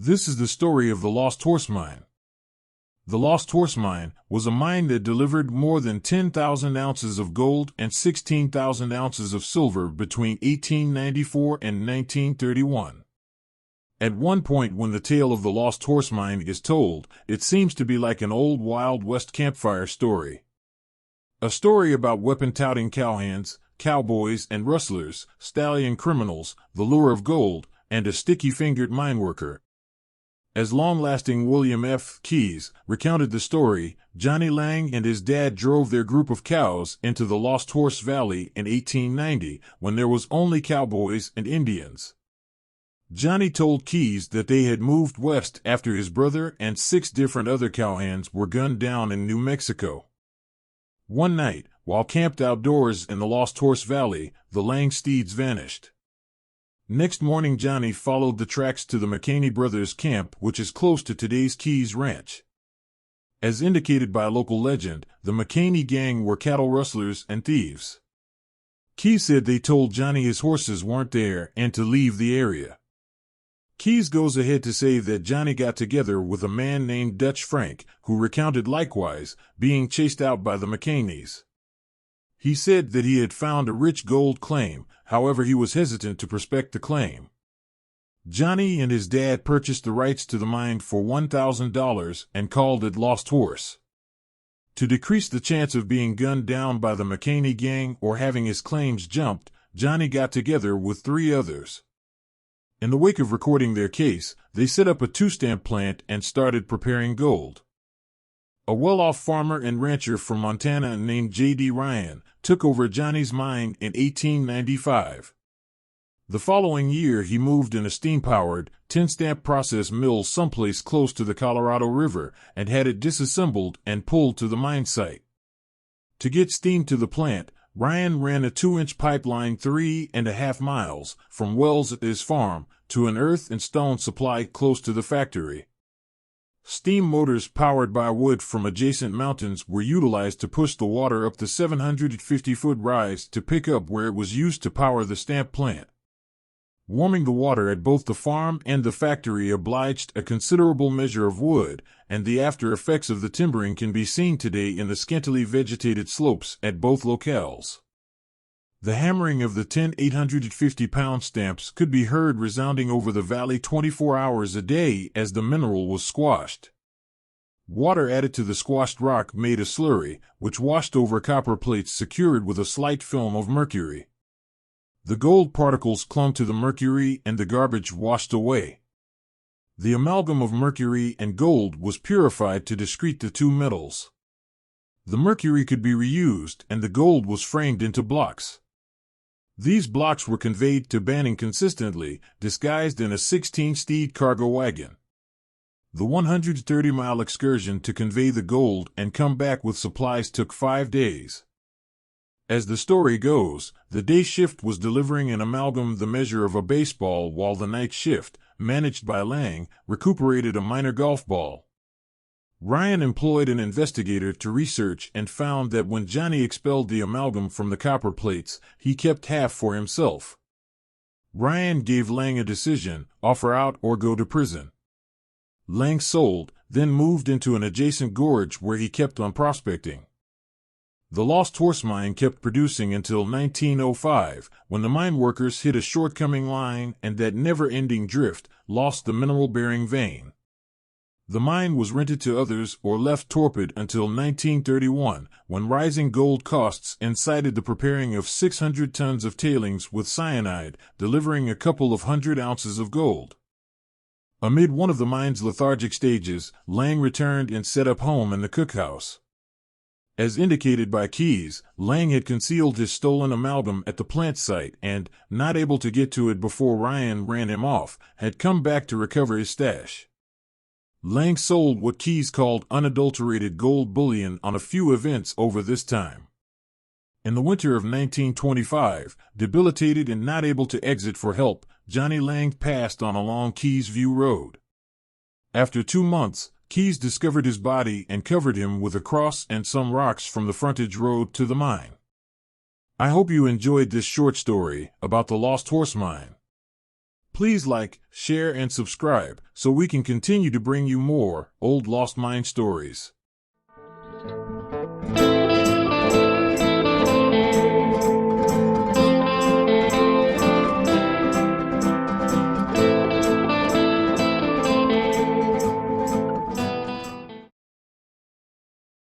This is the story of the Lost Horse Mine. The Lost Horse Mine was a mine that delivered more than 10,000 ounces of gold and 16,000 ounces of silver between 1894 and 1931. At one point when the tale of the Lost Horse Mine is told, it seems to be like an old Wild West campfire story. A story about weapon-touting cowhands, cowboys and rustlers, stallion criminals, the lure of gold, and a sticky-fingered mineworker. As long-lasting William F. Keyes recounted the story, Johnny Lang and his dad drove their group of cows into the Lost Horse Valley in 1890 when there was only cowboys and Indians. Johnny told Keyes that they had moved west after his brother and 6 different other cowhands were gunned down in New Mexico. One night, while camped outdoors in the Lost Horse Valley, the Lang steeds vanished. Next morning, Johnny followed the tracks to the McCaney brothers' camp, which is close to today's Keyes Ranch. As indicated by local legend, the McCaney gang were cattle rustlers and thieves. Keyes said they told Johnny his horses weren't there and to leave the area. Keyes goes ahead to say that Johnny got together with a man named Dutch Frank, who recounted likewise being chased out by the McCaneys. He said that he had found a rich gold claim, however he was hesitant to prospect the claim. Johnny and his dad purchased the rights to the mine for $1,000 and called it Lost Horse. To decrease the chance of being gunned down by the McCaney gang or having his claims jumped, Johnny got together with 3 others. In the wake of recording their case, they set up a 2-stamp plant and started preparing gold. A well-off farmer and rancher from Montana named J.D. Ryan took over Johnny's mine in 1895. The following year he moved in a steam-powered, 10-stamp process mill someplace close to the Colorado River and had it disassembled and pulled to the mine site. To get steam to the plant, Ryan ran a 2-inch pipeline 3.5 miles from wells at his farm to an earth and stone supply close to the factory. Steam motors powered by wood from adjacent mountains were utilized to push the water up the 750-foot rise to pick up where it was used to power the stamp plant. Warming the water at both the farm and the factory obliged a considerable measure of wood, and the after effects of the timbering can be seen today in the scantily vegetated slopes at both locales. The hammering of the 10 850-pound stamps could be heard resounding over the valley 24 hours a day as the mineral was squashed. Water added to the squashed rock made a slurry, which washed over copper plates secured with a slight film of mercury. The gold particles clung to the mercury and the garbage washed away. The amalgam of mercury and gold was purified to discrete the 2 metals. The mercury could be reused and the gold was framed into blocks. These blocks were conveyed to Banning consistently, disguised in a 16-steed cargo wagon. The 130-mile excursion to convey the gold and come back with supplies took 5 days. As the story goes, the day shift was delivering an amalgam the measure of a baseball while the night shift, managed by Lang, recuperated a minor golf ball. Ryan employed an investigator to research and found that when Johnny expelled the amalgam from the copper plates, he kept half for himself. Ryan gave Lang a decision: offer out or go to prison. Lang sold, then moved into an adjacent gorge where he kept on prospecting. The Lost Horse Mine kept producing until 1905, when the mine workers hit a shortcoming line and that never-ending drift lost the mineral-bearing vein. The mine was rented to others or left torpid until 1931, when rising gold costs incited the preparing of 600 tons of tailings with cyanide, delivering a couple of 100 ounces of gold. Amid one of the mine's lethargic stages, Lang returned and set up home in the cookhouse. As indicated by Keyes, Lang had concealed his stolen amalgam at the plant site and, not able to get to it before Ryan ran him off, had come back to recover his stash. Lang sold what Keyes called unadulterated gold bullion on a few events over this time. In the winter of 1925, debilitated and not able to exit for help, Johnny Lang passed on along Keyes View Road. After 2 months, Keyes discovered his body and covered him with a cross and some rocks from the frontage road to the mine. I hope you enjoyed this short story about the Lost Horse Mine. Please like, share, and subscribe so we can continue to bring you more old lost mine stories.